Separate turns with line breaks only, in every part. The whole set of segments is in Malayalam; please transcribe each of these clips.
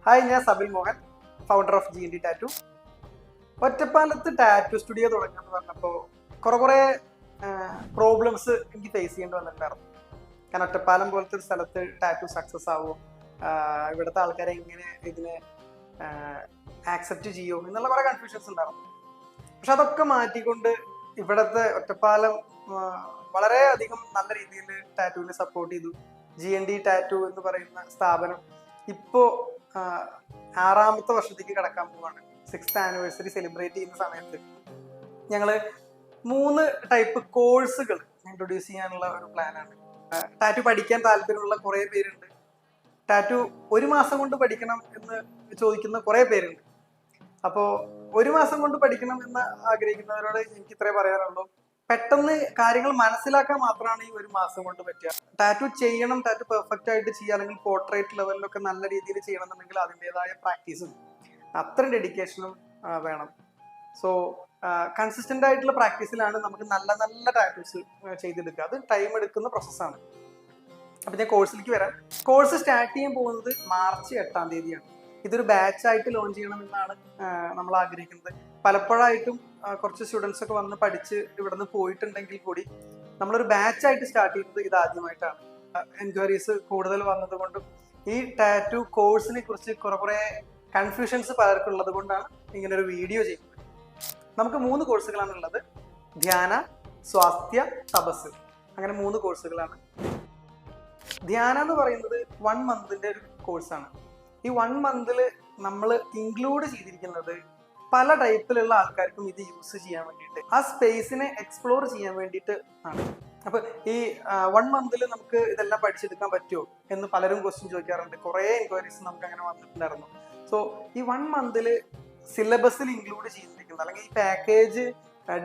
ഹായ്, ഞാൻ Sabil Mohan, founder of GND tattoo. ഒറ്റപ്പാലത്ത് ടാറ്റു സ്റ്റുഡിയോ തുടങ്ങാന്ന് പറഞ്ഞപ്പോൾ കുറെ പ്രോബ്ലംസ് എനിക്ക് ഫേസ് ചെയ്യേണ്ടി വന്നിട്ടുണ്ടായിരുന്നു. കാരണം ഒറ്റപ്പാലം പോലത്തെ ഒരു സ്ഥലത്ത് ടാറ്റു സക്സസ് ആവുമോ, ഇവിടുത്തെ ആൾക്കാരെ എങ്ങനെ ഇതിനെ ആക്സെപ്റ്റ് ചെയ്യുമോ എന്നുള്ള കുറെ കൺഫ്യൂഷൻസ് ഉണ്ടായിരുന്നു. പക്ഷെ അതൊക്കെ മാറ്റിക്കൊണ്ട് ഇവിടുത്തെ ഒറ്റപ്പാലം വളരെയധികം നല്ല രീതിയിൽ ടാറ്റുവിനെ സപ്പോർട്ട് ചെയ്തു. GND ടാറ്റു എന്ന് പറയുന്ന സ്ഥാപനം ഇപ്പോൾ 6ാമത്തെ വർഷത്തേക്ക് കടക്കാൻ പോവാണ്. 6th ആനിവേഴ്സറി സെലിബ്രേറ്റ് ചെയ്യുന്ന സമയത്ത് ഞങ്ങൾ 3 ടൈപ്പ് കോഴ്സുകൾ ഇൻട്രൊഡ്യൂസ് ചെയ്യാനുള്ള ഒരു പ്ലാനാണ്. ടാറ്റു പഠിക്കാൻ താല്പര്യമുള്ള കുറേ പേരുണ്ട്. ടാറ്റു 1 മാസം കൊണ്ട് പഠിക്കണം എന്ന് ചോദിക്കുന്ന കുറേ പേരുണ്ട്. അപ്പോൾ 1 മാസം കൊണ്ട് പഠിക്കണം എന്ന് ആഗ്രഹിക്കുന്നവരോട് എനിക്ക് ഇത്രേ പറയാനുള്ളൂ. പെട്ടെന്ന് കാര്യങ്ങൾ മനസ്സിലാക്കാൻ മാത്രമാണ് ഈ 1 മാസം കൊണ്ട് പറ്റുക. ടാറ്റു ചെയ്യണം, ടാറ്റു പെർഫെക്റ്റ് ആയിട്ട് ചെയ്യുക, അല്ലെങ്കിൽ പോർട്രേറ്റ് ലെവലിലൊക്കെ നല്ല രീതിയിൽ ചെയ്യണം എന്നുണ്ടെങ്കിൽ അതിൻ്റെതായ പ്രാക്ടീസും അത്രയും ഡെഡിക്കേഷനും വേണം. സോ കൺസിസ്റ്റന്റ് ആയിട്ടുള്ള പ്രാക്ടീസിലാണ് നമുക്ക് നല്ല നല്ല ടാറ്റൂസ് ചെയ്തെടുക്കുക. അത് ടൈം എടുക്കുന്ന പ്രോസസ്സാണ്. അപ്പം ഞാൻ കോഴ്സിലേക്ക് വരാം. കോഴ്സ് സ്റ്റാർട്ട് ചെയ്യാൻ പോകുന്നത് മാർച്ച് 8ാം തീയതിയാണ്. ഇതൊരു ബാച്ചായിട്ട് ലോഞ്ച് ചെയ്യണമെന്നാണ് നമ്മൾ ആഗ്രഹിക്കുന്നത്. പലപ്പോഴായിട്ടും കുറച്ച് സ്റ്റുഡൻസ് ഒക്കെ വന്ന് പഠിച്ച് ഇവിടെ നിന്ന് പോയിട്ടുണ്ടെങ്കിൽ കൂടി നമ്മളൊരു ബാച്ചായിട്ട് സ്റ്റാർട്ട് ചെയ്യുന്നത് ഇതാദ്യമായിട്ടാണ്. എൻക്വയറീസ് കൂടുതൽ വന്നതുകൊണ്ടും ഈ ടാറ്റു കോഴ്സിനെ കുറിച്ച് കുറെ കൺഫ്യൂഷൻസ് പലർക്കും ഉള്ളത് കൊണ്ടാണ് ഇങ്ങനെ ഒരു വീഡിയോ ചെയ്യുന്നത്. നമുക്ക് 3 കോഴ്സുകളാണ് ഉള്ളത്. ധ്യാന, സ്വാസ്ഥ്യ, തപസ്, അങ്ങനെ 3 കോഴ്സുകളാണ്. ധ്യാന എന്ന് പറയുന്നത് 1 മന്തിന്റെ ഒരു കോഴ്സാണ്. ഈ 1 മന്തിൽ നമ്മൾ ഇൻക്ലൂഡ് ചെയ്തിരിക്കുന്നത് പല ടൈപ്പിലുള്ള ആൾക്കാർക്കും ഇത് യൂസ് ചെയ്യാൻ വേണ്ടിയിട്ട്, ആ സ്പേസിനെ എക്സ്പ്ലോർ ചെയ്യാൻ വേണ്ടിയിട്ട് ആണ്. അപ്പൊ ഈ 1 മന്തിൽ നമുക്ക് ഇതെല്ലാം പഠിച്ചെടുക്കാൻ പറ്റുമോ എന്ന് പലരും ക്വസ്റ്റ്യൻ ചോദിക്കാറുണ്ട്. കുറേ എൻക്വയറീസ് നമുക്ക് അങ്ങനെ വന്നിട്ടുണ്ടായിരുന്നു. സോ ഈ 1 മന്തിൽ സിലബസിൽ ഇൻക്ലൂഡ് ചെയ്തിരിക്കുന്നത്, അല്ലെങ്കിൽ ഈ പാക്കേജ്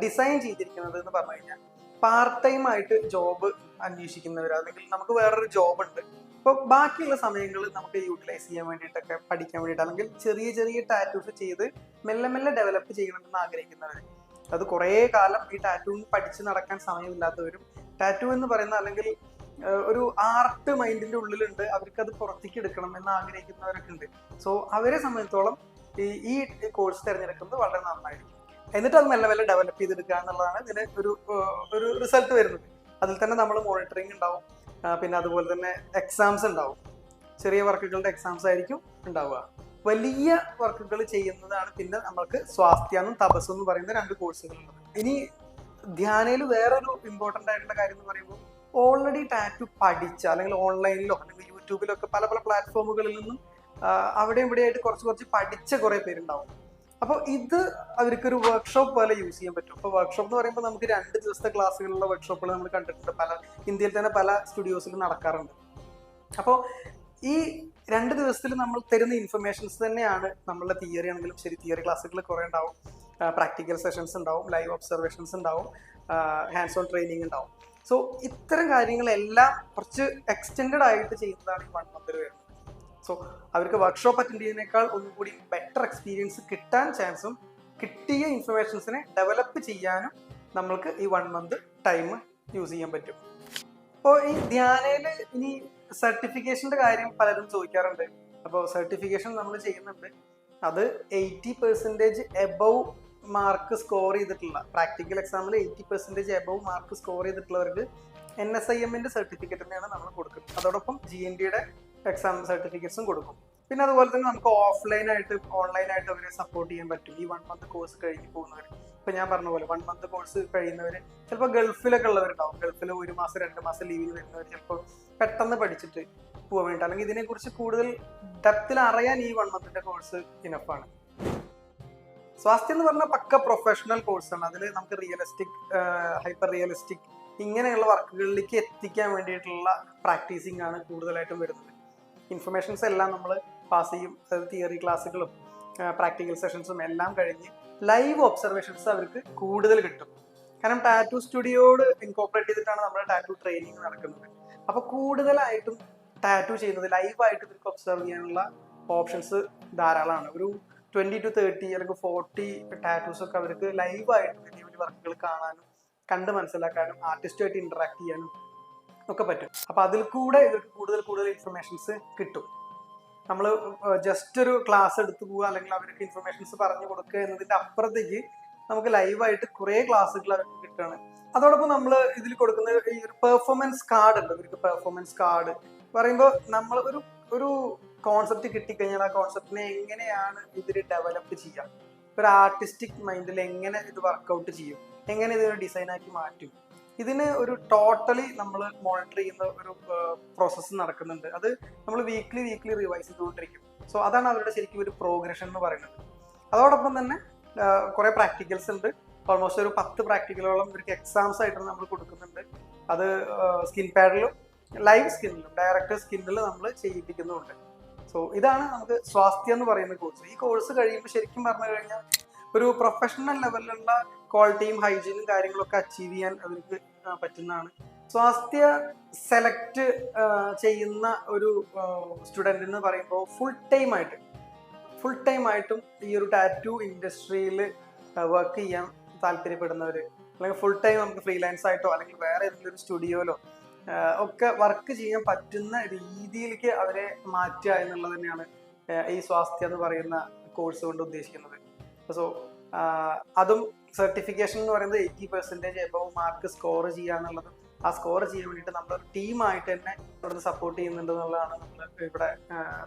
ഡിസൈൻ ചെയ്തിരിക്കുന്നത് എന്ന് പറഞ്ഞു കഴിഞ്ഞാൽ പാർട്ട് ടൈം ആയിട്ട് ജോബ് അന്വേഷിക്കുന്നവർ, അല്ലെങ്കിൽ നമുക്ക് വേറൊരു ജോബ് ഉണ്ട്, അപ്പോൾ ബാക്കിയുള്ള സമയങ്ങൾ നമുക്ക് യൂട്ടിലൈസ് ചെയ്യാൻ വേണ്ടിയിട്ടൊക്കെ പഠിക്കാൻ വേണ്ടിയിട്ട്, അല്ലെങ്കിൽ ചെറിയ ചെറിയ ടാറ്റൂസ് ചെയ്ത് മെല്ലെ മെല്ലെ ഡെവലപ്പ് ചെയ്യണമെന്ന് ആഗ്രഹിക്കുന്നവർ, അത് കുറേ കാലം ഈ ടാറ്റൂ പഠിച്ച് നടക്കാൻ സമയമില്ലാത്തവരും, ടാറ്റൂ എന്ന് പറയുന്ന അല്ലെങ്കിൽ ഒരു ആർട്ട് മൈൻഡിന്റെ ഉള്ളിലുണ്ട്, അവർക്കത് പുറത്തേക്ക് എടുക്കണം എന്ന് ആഗ്രഹിക്കുന്നവരൊക്കെ ഉണ്ട്. സോ അവരെ സംബന്ധിച്ചോളം ഈ കോഴ്സ് തിരഞ്ഞെടുക്കുന്നത് വളരെ നന്നായിരിക്കും. എന്നിട്ട് അത് മെല്ലെ മെല്ലെ ഡെവലപ്പ് ചെയ്തെടുക്കുക എന്നുള്ളതാണ് ഇതിന് ഒരു റിസൾട്ട് വരുന്നത്. അതിൽ തന്നെ നമ്മൾ മോണിറ്ററിങ് ഉണ്ടാവും, പിന്നെ അതുപോലെ തന്നെ എക്സാംസ് ഉണ്ടാവും. ചെറിയ വർക്കുകളുടെ എക്സാംസ് ആയിരിക്കും ഉണ്ടാവുക. വലിയ വർക്കുകൾ ചെയ്യുന്നതാണ് പിന്നെ നമ്മൾക്ക് സ്വാസ്ഥ്യാന്നും തപസ്സും എന്ന് പറയുന്ന 2 കോഴ്സുകളുള്ളത്. ഇനി ധ്യാനയിൽ വേറൊരു ഇമ്പോർട്ടൻ്റ് ആയിട്ടുള്ള കാര്യം എന്ന് പറയുമ്പോൾ, ഓൾറെഡി ടാറ്റു പഠിച്ച, അല്ലെങ്കിൽ ഓൺലൈനിലോ അല്ലെങ്കിൽ യൂട്യൂബിലോ ഒക്കെ പല പല പ്ലാറ്റ്ഫോമുകളിൽ നിന്നും അവിടെ ഇവിടെയായിട്ട് കുറച്ച് പഠിച്ച കുറേ പേരുണ്ടാവും. അപ്പോൾ ഇത് അവർക്കൊരു വർക്ക്ഷോപ്പ് പോലെ യൂസ് ചെയ്യാൻ പറ്റും. അപ്പോൾ വർക്ക്ഷോപ്പ് എന്ന് പറയുമ്പോൾ നമുക്ക് 2 ദിവസത്തെ ക്ലാസ്സുകളുള്ള വർക്ക്ഷോപ്പുകൾ നമ്മൾ കണ്ടിട്ടുണ്ട്. ഇന്ത്യയിൽ തന്നെ പല സ്റ്റുഡിയോസിലും നടക്കാറുണ്ട്. അപ്പോൾ ഈ 2 ദിവസത്തിൽ നമ്മൾ തരുന്ന ഇൻഫർമേഷൻസ് തന്നെയാണ് നമ്മളുടെ തിയറി ആണെങ്കിലും ശരി. തിയറി ക്ലാസ്സുകൾ കുറേ ഉണ്ടാവും, പ്രാക്ടിക്കൽ സെഷൻസ് ഉണ്ടാവും, ലൈവ് ഒബ്സർവേഷൻസ് ഉണ്ടാവും, ഹാൻഡ്സ് ഓൺ ട്രെയിനിങ് ഉണ്ടാവും. സോ ഇത്തരം കാര്യങ്ങളെല്ലാം കുറച്ച് എക്സ്റ്റെൻഡഡ് ആയിട്ട് ചെയ്യുന്നതാണ് ഈ 1 മന്തിൽ വരുന്നത്. സോ അവർക്ക് വർക്ക്ഷോപ്പ് അറ്റൻഡ് ചെയ്യുന്നതിനേക്കാൾ ഒന്നുകൂടി ബെറ്റർ എക്സ്പീരിയൻസ് കിട്ടാൻ ചാൻസും, കിട്ടിയ ഇൻഫർമേഷൻസിനെ ഡെവലപ്പ് ചെയ്യാനും നമ്മൾക്ക് ഈ 1 മന്ത് ടൈം യൂസ് ചെയ്യാൻ പറ്റും. അപ്പോൾ ഈ ധ്യാനയിൽ ഇനി സർട്ടിഫിക്കേഷൻ്റെ കാര്യം പലരും ചോദിക്കാറുണ്ട്. അപ്പോൾ സർട്ടിഫിക്കേഷൻ നമ്മൾ ചെയ്യുന്നുണ്ട്. അത് 80% എബവ് മാർക്ക് സ്കോർ ചെയ്തിട്ടുള്ള, പ്രാക്ടിക്കൽ എക്സാമിൽ 80% എബവ് മാർക്ക് സ്കോർ ചെയ്തിട്ടുള്ളവർക്ക് NSIM-ന്റെ സർട്ടിഫിക്കറ്റ് തന്നെയാണ് നമ്മൾ കൊടുക്കുന്നത്. അതോടൊപ്പം GND-യുടെ എക്സാം സർട്ടിഫിക്കറ്റ്സും കൊടുക്കും. പിന്നെ അതുപോലെ തന്നെ നമുക്ക് ഓൺലൈനായിട്ട് അവരെ സപ്പോർട്ട് ചെയ്യാൻ പറ്റും. ഈ 1 മന്ത് കോഴ്സ് കഴിഞ്ഞ് പോകുന്നവർ, ഇപ്പം ഞാൻ പറഞ്ഞ പോലെ 1 മന്ത് കോഴ്സ് കഴിയുന്നവർ ചിലപ്പോൾ ഗൾഫിലൊക്കെ ഉള്ളവരുണ്ടാവും. ഗൾഫിൽ 1 മാസം 2 മാസം ലീവിന് വരുന്നവർ ചിലപ്പോൾ പെട്ടെന്ന് പഠിച്ചിട്ട് പോകാൻ വേണ്ടി, അല്ലെങ്കിൽ ഇതിനെക്കുറിച്ച് കൂടുതൽ ഡെപ്തിൽ അറിയാൻ ഈ 1 മന്തിന്റെ കോഴ്സ് ഇനഫാണ്. സ്വാസ്ഥ്യം എന്ന് പറഞ്ഞാൽ പക്ക പ്രൊഫഷണൽ കോഴ്സാണ്. അതിൽ നമുക്ക് റിയലിസ്റ്റിക്, ഹൈപ്പർ റിയലിസ്റ്റിക് ഇങ്ങനെയുള്ള വർക്കുകളിലേക്ക് എത്തിക്കാൻ വേണ്ടിയിട്ടുള്ള പ്രാക്ടീസിങ് ആണ് കൂടുതലായിട്ടും വരുന്നത്. ഇൻഫർമേഷൻസ് എല്ലാം നമ്മൾ പാസ് ചെയ്യും. അതായത് തിയറി ക്ലാസ്സുകളും പ്രാക്ടിക്കൽ സെഷൻസും എല്ലാം കഴിഞ്ഞ് ലൈവ് ഒബ്സർവേഷൻസ് അവർക്ക് കൂടുതൽ കിട്ടും. കാരണം ടാറ്റു സ്റ്റുഡിയോയോട് ഇൻകോപ്പറേറ്റ് ചെയ്തിട്ടാണ് നമ്മുടെ ടാറ്റു ട്രെയിനിങ് നടക്കുന്നത്. അപ്പോൾ കൂടുതലായിട്ടും ടാറ്റു ചെയ്യുന്നത് ലൈവായിട്ട് ഇവർക്ക് ഒബ്സർവ് ചെയ്യാനുള്ള ഓപ്ഷൻസ് ധാരാളമാണ്. ഒരു 20 to 30 അല്ലെങ്കിൽ 40 ടാറ്റൂസ് ഒക്കെ അവർക്ക് ലൈവായിട്ട് വലിയ വലിയ വർക്കുകൾ കാണാനും കണ്ട് മനസ്സിലാക്കാനും ആർട്ടിസ്റ്റുമായിട്ട് ഇന്ററാക്ട് ചെയ്യാനും ഒക്കെ പറ്റും. അപ്പോൾ അതിൽ കൂടെ ഇവർക്ക് കൂടുതൽ ഇൻഫർമേഷൻസ് കിട്ടും. നമ്മൾ ജസ്റ്റ് ഒരു ക്ലാസ് എടുത്തു പോവുക അല്ലെങ്കിൽ അവർക്ക് ഇൻഫർമേഷൻസ് പറഞ്ഞു കൊടുക്കുക എന്നതിന്റെ അപ്പുറത്തേക്ക് നമുക്ക് ലൈവായിട്ട് കുറേ ക്ലാസ്സുകൾ അവർക്ക് കിട്ടുകയാണ്. അതോടൊപ്പം നമ്മൾ ഇതിൽ കൊടുക്കുന്ന ഈ ഒരു പെർഫോമൻസ് കാർഡ് ഉണ്ട്. ഇവർക്ക് പെർഫോമൻസ് കാർഡ് പറയുമ്പോൾ നമ്മൾ ഒരു കോൺസെപ്റ്റ് കിട്ടിക്കഴിഞ്ഞാൽ ആ കോൺസെപ്റ്റിനെ എങ്ങനെയാണ് ഇവർ ഡെവലപ്പ് ചെയ്യുക, ഒരു ആർട്ടിസ്റ്റിക് മൈൻഡിൽ എങ്ങനെ ഇത് വർക്കൗട്ട് ചെയ്യും, എങ്ങനെ ഇതിനെ ഡിസൈനാക്കി മാറ്റും, ഇതിന് ഒരു ടോട്ടലി നമ്മൾ മോണിറ്റർ ചെയ്യുന്ന ഒരു പ്രോസസ്സ് നടക്കുന്നുണ്ട്. അത് നമ്മൾ വീക്ക്ലി റിവൈസ് ചെയ്തുകൊണ്ടിരിക്കും. സോ അതാണ് അവരുടെ ശരിക്കും ഒരു പ്രോഗ്രഷൻ എന്ന് പറയുന്നത്. അതോടൊപ്പം തന്നെ കുറേ പ്രാക്ടിക്കൽസ് ഉണ്ട്. ഓൾമോസ്റ്റ് ഒരു 10 പ്രാക്ടിക്കലോളം ഇവർക്ക് എക്സാംസ് ആയിട്ട് നമ്മൾ കൊടുക്കുന്നുണ്ട്. അത് സ്കിൻ പാഡിലും ലൈവ് സ്കിന്നിലും ഡയറക്റ്റ് സ്കിന്നിൽ നമ്മൾ ചെയ്യിപ്പിക്കുന്നുമുണ്ട്. സോ ഇതാണ് നമുക്ക് സ്വാസ്ഥ്യം എന്ന് പറയുന്ന കോഴ്സ്. ഈ കോഴ്സ് കഴിയുമ്പോൾ ശരിക്കും പറഞ്ഞു കഴിഞ്ഞാൽ ഒരു പ്രൊഫഷണൽ ലെവലിലുള്ള ക്വാളിറ്റിയും ഹൈജീനും കാര്യങ്ങളൊക്കെ അച്ചീവ് ചെയ്യാൻ അവർക്ക് പറ്റുന്നതാണ്. സ്വാസ്ഥ്യ സെലക്ട് ചെയ്യുന്ന ഒരു സ്റ്റുഡൻ്റ് എന്ന് പറയുമ്പോൾ ഫുൾ ടൈം ആയിട്ടും ഈ ഒരു ടാറ്റു ഇൻഡസ്ട്രിയിൽ വർക്ക് ചെയ്യാൻ താല്പര്യപ്പെടുന്നവർ, അല്ലെങ്കിൽ ഫുൾ ടൈം നമുക്ക് ഫ്രീലാൻസ് ആയിട്ടോ അല്ലെങ്കിൽ വേറെ ഏതെങ്കിലും ഒരു സ്റ്റുഡിയോയിലോ ഒക്കെ വർക്ക് ചെയ്യാൻ പറ്റുന്ന രീതിയിലേക്ക് അവരെ മാറ്റുക എന്നുള്ളത് തന്നെയാണ് ഈ സ്വാസ്ഥ്യം എന്ന് പറയുന്ന കോഴ്സ് കൊണ്ട് ഉദ്ദേശിക്കുന്നത്. സോ അതും സർട്ടിഫിക്കേഷൻ എന്ന് പറയുന്നത് 80% എബവ് മാർക്ക് സ്കോർ ചെയ്യുക എന്നുള്ളത്. ആ സ്കോർ ചെയ്യാൻ വേണ്ടിയിട്ട് നമ്മളൊരു ടീമായിട്ട് തന്നെ ഇവിടുന്ന് സപ്പോർട്ട് ചെയ്യുന്നുണ്ട് എന്നുള്ളതാണ് നമ്മൾ ഇവിടെ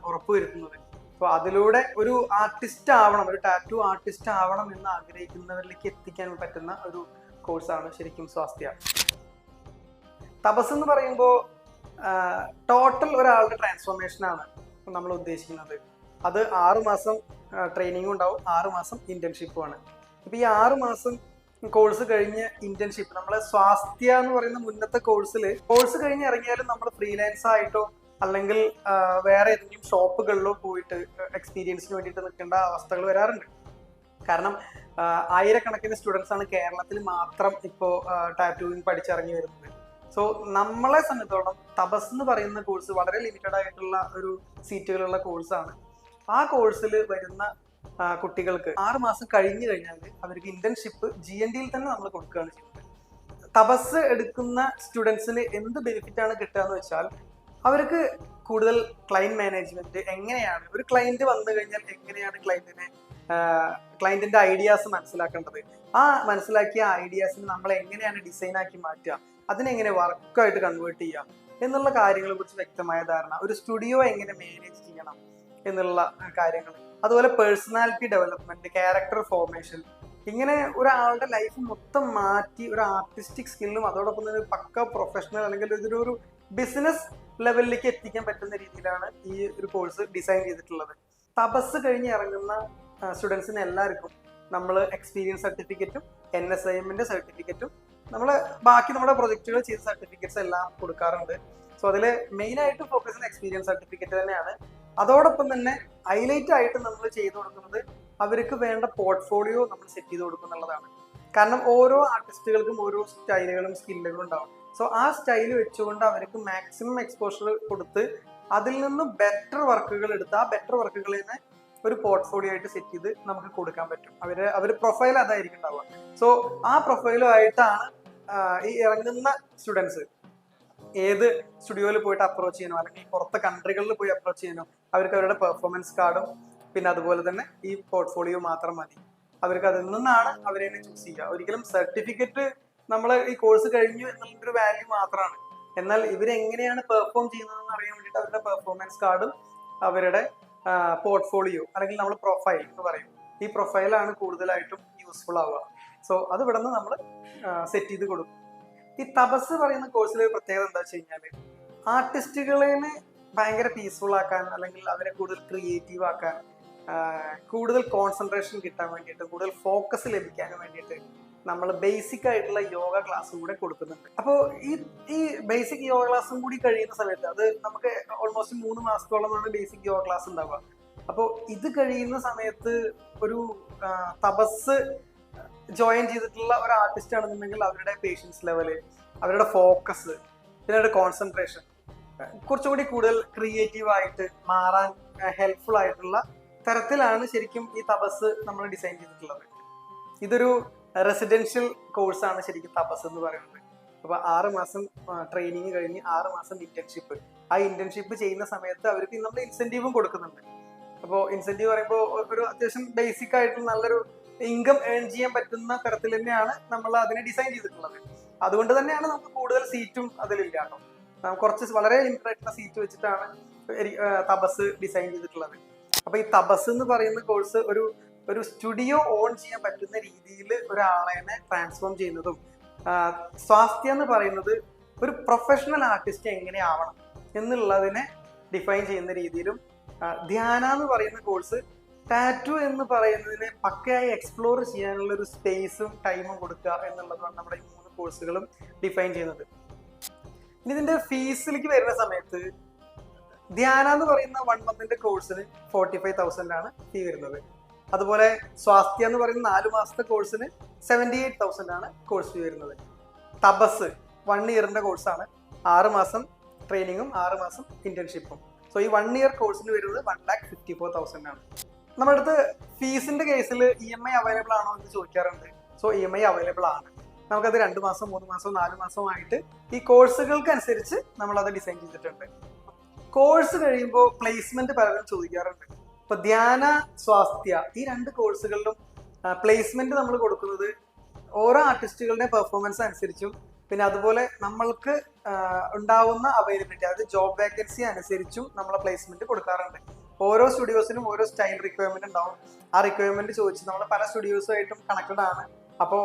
ഉറപ്പുവരുത്തുന്നത്. അപ്പോൾ അതിലൂടെ ഒരു ആർട്ടിസ്റ്റ് ആവണം, ഒരു ടാറ്റു ആർട്ടിസ്റ്റ് ആവണം എന്ന് ആഗ്രഹിക്കുന്നവരിലേക്ക് എത്തിക്കാൻ പറ്റുന്ന ഒരു കോഴ്സാണ് ശരിക്കും സ്വാസ്ഥ്യ. തപസ് എന്ന് പറയുമ്പോൾ ടോട്ടൽ ഒരാളുടെ ട്രാൻസ്ഫോർമേഷനാണ് നമ്മൾ ഉദ്ദേശിക്കുന്നത്. അത് 6 മാസം ട്രെയിനിങ്ങും ഉണ്ടാവും, 6 മാസം ഇന്റേൺഷിപ്പുമാണ്. ഇപ്പം ഈ 6 മാസം കോഴ്സ് കഴിഞ്ഞ് ഇന്റേൺഷിപ്പ്, നമ്മളെ സ്വാസ്ഥ്യ എന്ന് പറയുന്ന മുന്നത്തെ കോഴ്സ് കഴിഞ്ഞ് ഇറങ്ങിയാലും നമ്മൾ ഫ്രീലാൻസ് ആയിട്ടോ അല്ലെങ്കിൽ വേറെ ഏതെങ്കിലും ഷോപ്പുകളിലോ പോയിട്ട് എക്സ്പീരിയൻസിന് വേണ്ടിയിട്ട് നിൽക്കേണ്ട അവസ്ഥകൾ വരാറുണ്ട്. കാരണം ആയിരക്കണക്കിന് സ്റ്റുഡൻസ് ആണ് കേരളത്തിൽ മാത്രം ഇപ്പോൾ ടാറ്റൂവിങ് പഠിച്ചിറങ്ങി വരുന്നത്. സോ നമ്മളെ സംബന്ധിച്ചോളം തപസ് എന്ന് പറയുന്ന കോഴ്സ് വളരെ ലിമിറ്റഡ് ആയിട്ടുള്ള ഒരു സീറ്റുകളുള്ള കോഴ്സാണ്. ആ കോഴ്സിൽ വരുന്ന കുട്ടികൾക്ക് 6 മാസം കഴിഞ്ഞു കഴിഞ്ഞാൽ അവർക്ക് ഇന്റേൺഷിപ്പ് GNDയിൽ തന്നെ നമ്മൾ കൊടുക്കുകയാണ് ചെയ്യുന്നത്. തപസ് എടുക്കുന്ന സ്റ്റുഡൻസിന് എന്ത് ബെനിഫിറ്റ് ആണ് കിട്ടുക എന്ന് വെച്ചാൽ അവർക്ക് കൂടുതൽ ക്ലയന്റ് മാനേജ്മെന്റ്, എങ്ങനെയാണ് ഒരു ക്ലയന്റ് വന്നു കഴിഞ്ഞാൽ എങ്ങനെയാണ് ക്ലയന്റിന്റെ ഐഡിയാസ് മനസ്സിലാക്കേണ്ടത്, ആ മനസ്സിലാക്കിയ ഐഡിയാസിന് നമ്മൾ എങ്ങനെയാണ് ഡിസൈനാക്കി മാറ്റുക, അതിനെങ്ങനെ വർക്കായിട്ട് കൺവേർട്ട് ചെയ്യാം എന്നുള്ള കാര്യങ്ങളെ കുറിച്ച് വ്യക്തമായ ധാരണ, ഒരു സ്റ്റുഡിയോ എങ്ങനെ മാനേജ് ചെയ്യണം എന്നുള്ള കാര്യങ്ങൾ, അതുപോലെ പേഴ്സണാലിറ്റി ഡെവലപ്മെന്റ്, ക്യാരക്ടർ ഫോർമേഷൻ, ഇങ്ങനെ ഒരാളുടെ ലൈഫ് മൊത്തം മാറ്റി ഒരു ആർട്ടിസ്റ്റിക് സ്കില്ലും അതോടൊപ്പം തന്നെ പക്ക പ്രൊഫഷണൽ അല്ലെങ്കിൽ ഇതൊരു ബിസിനസ് ലെവലിലേക്ക് എത്തിക്കാൻ പറ്റുന്ന രീതിയിലാണ് ഈ ഒരു കോഴ്സ് ഡിസൈൻ ചെയ്തിട്ടുള്ളത്. തപസ് കഴിഞ്ഞ് ഇറങ്ങുന്ന സ്റ്റുഡൻസിന് എല്ലാവർക്കും നമ്മൾ എക്സ്പീരിയൻസ് സർട്ടിഫിക്കറ്റും NSIM-ന്റെ സർട്ടിഫിക്കറ്റും ബാക്കി നമ്മുടെ പ്രൊജക്റ്റുകൾ ചെയ്ത സർട്ടിഫിക്കറ്റ്സ് എല്ലാം കൊടുക്കാറുണ്ട്. സോ അതിൽ മെയിനായിട്ട് ഫോക്കസ് ചെയ്യുന്ന എക്സ്പീരിയൻസ് സർട്ടിഫിക്കറ്റ് തന്നെയാണ്. അതോടൊപ്പം തന്നെ ഹൈലൈറ്റ് ആയിട്ട് നമ്മൾ ചെയ്തു കൊടുക്കുന്നത് അവർക്ക് വേണ്ട പോർട്ട്ഫോളിയോ നമ്മൾ സെറ്റ് ചെയ്ത് കൊടുക്കുന്നുള്ളതാണ്. കാരണം ഓരോ ആർട്ടിസ്റ്റുകൾക്കും ഓരോ സ്റ്റൈലുകളും സ്കില്ലുകളും ഉണ്ടാവും. സോ ആ സ്റ്റൈൽ വെച്ചുകൊണ്ട് അവർക്ക് മാക്സിമം എക്സ്പോഷർ കൊടുത്ത് അതിൽ നിന്ന് ബെറ്റർ വർക്കുകൾ എടുത്ത് ആ ബെറ്റർ വർക്കുകളിനെ ഒരു പോർട്ട്ഫോളിയോ ആയിട്ട് സെറ്റ് ചെയ്ത് നമുക്ക് കൊടുക്കാൻ പറ്റും. അവർ പ്രൊഫൈൽ അതായിരിക്കും ഉണ്ടാവുക. സോ ആ പ്രൊഫൈലുമായിട്ടാണ് ഈ ഇറങ്ങുന്ന സ്റ്റുഡൻസ് ഏത് സ്റ്റുഡിയോയിൽ പോയിട്ട് അപ്രോച്ച് ചെയ്യാനോ അല്ലെങ്കിൽ പുറത്തെ കൺട്രികളിൽ പോയി അപ്രോച്ച് ചെയ്യാനോ അവർക്ക് അവരുടെ പെർഫോമൻസ് കാർഡും പിന്നെ അതുപോലെ തന്നെ ഈ പോർട്ട്ഫോളിയോ മാത്രം മതി. അവർക്ക് അതിൽ നിന്നാണ് അവരെ ചൂസ് ചെയ്യുക. ഒരിക്കലും സർട്ടിഫിക്കറ്റ് നമ്മൾ ഈ കോഴ്സ് കഴിഞ്ഞു എന്നുള്ളൊരു വാല്യൂ മാത്രമാണ്. എന്നാൽ ഇവരെങ്ങനെയാണ് പെർഫോം ചെയ്യുന്നതെന്ന് അറിയാൻ വേണ്ടിയിട്ട് അവരുടെ പെർഫോമൻസ് കാർഡും അവരുടെ പോർട്ട്ഫോളിയോ അല്ലെങ്കിൽ നമ്മൾ പ്രൊഫൈൽ എന്ന് പറയും, ഈ പ്രൊഫൈലാണ് കൂടുതലായിട്ടും യൂസ്ഫുൾ ആവുക. സോ അത് ഇവിടെ നിന്ന് നമ്മൾ സെറ്റ് ചെയ്ത് കൊടുക്കും. ഈ തപസ് പറയുന്ന കോഴ്സിലെ പ്രത്യേകത എന്താ വെച്ച് കഴിഞ്ഞാൽ ആർട്ടിസ്റ്റുകളെ ഭയങ്കര പീസ്ഫുൾ ആക്കാൻ അല്ലെങ്കിൽ അവരെ കൂടുതൽ ക്രിയേറ്റീവ് ആക്കാൻ, കൂടുതൽ കോൺസെൻട്രേഷൻ കിട്ടാൻ വേണ്ടിയിട്ട്, കൂടുതൽ ഫോക്കസ് ലഭിക്കാൻ വേണ്ടിയിട്ട് നമ്മൾ ബേസിക് ആയിട്ടുള്ള യോഗ ക്ലാസ് കൂടെ കൊടുക്കുന്നുണ്ട്. അപ്പോൾ ഈ ബേസിക് യോഗ ക്ലാസ്സും കൂടി കഴിയുന്ന സമയത്ത് അത് നമുക്ക് ഓൾമോസ്റ്റ് 3 മാസത്തോളമാണ് ബേസിക് യോഗ ക്ലാസ് ഉണ്ടാവുക. അപ്പോൾ ഇത് കഴിയുന്ന സമയത്ത് ഒരു തപസ് ജോയിൻ ചെയ്തിട്ടുള്ള ഒരു ആർട്ടിസ്റ്റ് ആണെന്നുണ്ടെങ്കിൽ അവരുടെ പേഷ്യൻസ് ലെവല്, അവരുടെ ഫോക്കസ്, പിന്നെ അവരുടെ കോൺസെൻട്രേഷൻ കുറച്ചുകൂടി കൂടുതൽ ക്രിയേറ്റീവ് ആയിട്ട് മാറാൻ ഹെൽപ്ഫുൾ ആയിട്ടുള്ള തരത്തിലാണ് ശരിക്കും ഈ തപസ് നമ്മൾ ഡിസൈൻ ചെയ്തിട്ടുള്ളത്. ഇതൊരു റെസിഡൻഷ്യൽ കോഴ്സാണ് ശരിക്കും തപസ് എന്ന് പറയുന്നത്. അപ്പോൾ 6 മാസം ട്രെയിനിങ് കഴിഞ്ഞ് 6 മാസം ഇന്റേൺഷിപ്പ്, ആ ഇന്റേൺഷിപ്പ് ചെയ്യുന്ന സമയത്ത് അവർക്ക് നമ്മൾ ഇൻസെന്റീവും കൊടുക്കുന്നുണ്ട്. അപ്പോൾ ഇൻസെന്റീവ് പറയുമ്പോൾ ഒരു അത്യാവശ്യം ബേസിക് ആയിട്ട് നല്ലൊരു ഇൻകം ഏൺ ചെയ്യാൻ പറ്റുന്ന തരത്തിൽ തന്നെയാണ് നമ്മൾ അതിനെ ഡിസൈൻ ചെയ്തിട്ടുള്ളത്. അതുകൊണ്ട് തന്നെയാണ് നമുക്ക് കൂടുതൽ സീറ്റും അതിലില്ല കേട്ടോ. കുറച്ച് വളരെ ലിമിറ്റഡ് ആയിട്ടുള്ള സീറ്റ് വെച്ചിട്ടാണ് തപസ് ഡിസൈൻ ചെയ്തിട്ടുള്ളത്. അപ്പൊ ഈ തപസ് എന്ന് പറയുന്ന കോഴ്സ് ഒരു സ്റ്റുഡിയോ ഓൺ ചെയ്യാൻ പറ്റുന്ന രീതിയിൽ ഒരാളെ ട്രാൻസ്ഫോം ചെയ്യുന്നതും, സ്വാസ്ഥ്യ എന്ന് പറയുന്നത് ഒരു പ്രൊഫഷണൽ ആർട്ടിസ്റ്റ് എങ്ങനെയാവണം എന്നുള്ളതിനെ ഡിഫൈൻ ചെയ്യുന്ന രീതിയിലും, ധ്യാന എന്ന് പറയുന്ന കോഴ്സ് ടാറ്റു എന്ന് പറയുന്നതിനെ പക്കയായി എക്സ്പ്ലോർ ചെയ്യാനുള്ള ഒരു സ്പേസും ടൈമും കൊടുക്കുക എന്നുള്ളതാണ് നമ്മുടെ ഈ 3 കോഴ്സുകളും ഡിഫൈൻ ചെയ്യുന്നത്. ഇനി ഇതിന്റെ ഫീസിലേക്ക് വരുന്ന സമയത്ത് ധ്യാന എന്ന് പറയുന്ന 1 മന്തിന്റെ കോഴ്സിന് 45,000 ആണ് ഫീ വരുന്നത്. അതുപോലെ സ്വാസ്ഥ്യ എന്ന് പറയുന്ന 4 മാസത്തെ കോഴ്സിന് 78,000 ആണ് കോഴ്സ് ഫീ വരുന്നത്. തപസ് 1 ഇയറിന്റെ കോഴ്സാണ്, 6 മാസം ട്രെയിനിങ്ങും 6 മാസം ഇന്റേൺഷിപ്പും. സോ ഈ 1 ഇയർ കോഴ്സിന് വരുന്നത് 1,54,000 ആണ്. നമ്മുടെ അടുത്ത് ഫീസിന്റെ കേസിൽ EMI അവൈലബിൾ ആണോ എന്ന് ചോദിക്കാറുണ്ട്. സോ EMI അവൈലബിൾ ആണ്. നമുക്കത് 2 മാസം 3 മാസം 4 മാസമായിട്ട് ഈ കോഴ്സുകൾക്ക് അനുസരിച്ച് നമ്മളത് ഡിസൈൻ ചെയ്തിട്ടുണ്ട്. കോഴ്സ് കഴിയുമ്പോൾ പ്ലേസ്മെന്റ് പലരും ചോദിക്കാറുണ്ട്. ഇപ്പൊ ധ്യാന, സ്വാസ്ഥ്യ ഈ 2 കോഴ്സുകളിലും പ്ലേസ്മെന്റ് നമ്മൾ കൊടുക്കുന്നത് ഓരോ ആർട്ടിസ്റ്റുകളുടെ പെർഫോമൻസ് അനുസരിച്ചും, പിന്നെ അതുപോലെ നമ്മൾക്ക് ഉണ്ടാവുന്ന അവൈലബിലിറ്റി, അതായത് ജോബ് വേക്കൻസി അനുസരിച്ചും നമ്മളെ പ്ലേസ്മെന്റ് കൊടുക്കാറുണ്ട്. ഓരോ സ്റ്റുഡിയോസിനും ഓരോ സ്റ്റൈൽ റിക്വയർമെന്റ് ഉണ്ടാവും. ആ റിക്വയർമെന്റ് ചോദിച്ച് നമ്മൾ പല സ്റ്റുഡിയോസുമായിട്ടും കണക്റ്റഡ് ആണ്. അപ്പോൾ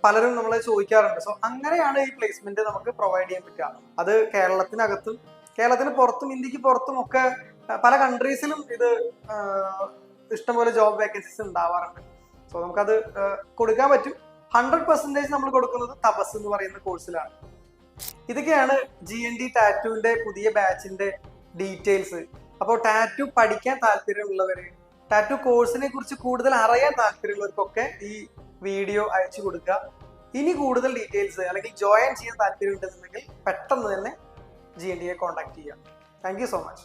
പലരും നമ്മളെ ചോദിക്കാറുണ്ട്. സോ അങ്ങനെയാണ് ഈ പ്ലേസ്മെന്റ് നമുക്ക് പ്രൊവൈഡ് ചെയ്യാൻ പറ്റുക. അത് കേരളത്തിനകത്തും കേരളത്തിന് പുറത്തും ഇന്ത്യക്ക് പുറത്തും ഒക്കെ പല കൺട്രീസിലും ഇത് ഇഷ്ടംപോലെ ജോബ് വേക്കൻസീസ് ഉണ്ടാവാറുണ്ട്. സോ നമുക്കത് കൊടുക്കാൻ പറ്റും. 100% നമ്മൾ കൊടുക്കുന്നത് തപസ് എന്ന് പറയുന്ന കോഴ്സിലാണ്. ഇതൊക്കെയാണ് GND ടാറ്റുവിന്റെ പുതിയ ബാച്ചിന്റെ ഡീറ്റെയിൽസ്. അപ്പോൾ ടാറ്റു പഠിക്കാൻ താല്പര്യമുള്ളവര്, ടാറ്റു കോഴ്സിനെ കുറിച്ച് കൂടുതൽ അറിയാൻ താല്പര്യമുള്ളവർക്കൊക്കെ ഈ വീഡിയോ അയച്ചു കൊടുക്കുക. ഇനി കൂടുതൽ ഡീറ്റെയിൽസ് അല്ലെങ്കിൽ ജോയിൻ ചെയ്യാൻ താല്പര്യമുണ്ടെന്നുണ്ടെങ്കിൽ പെട്ടെന്ന് തന്നെ GNDയെ കോൺടാക്ട് ചെയ്യുക. Thank you so much.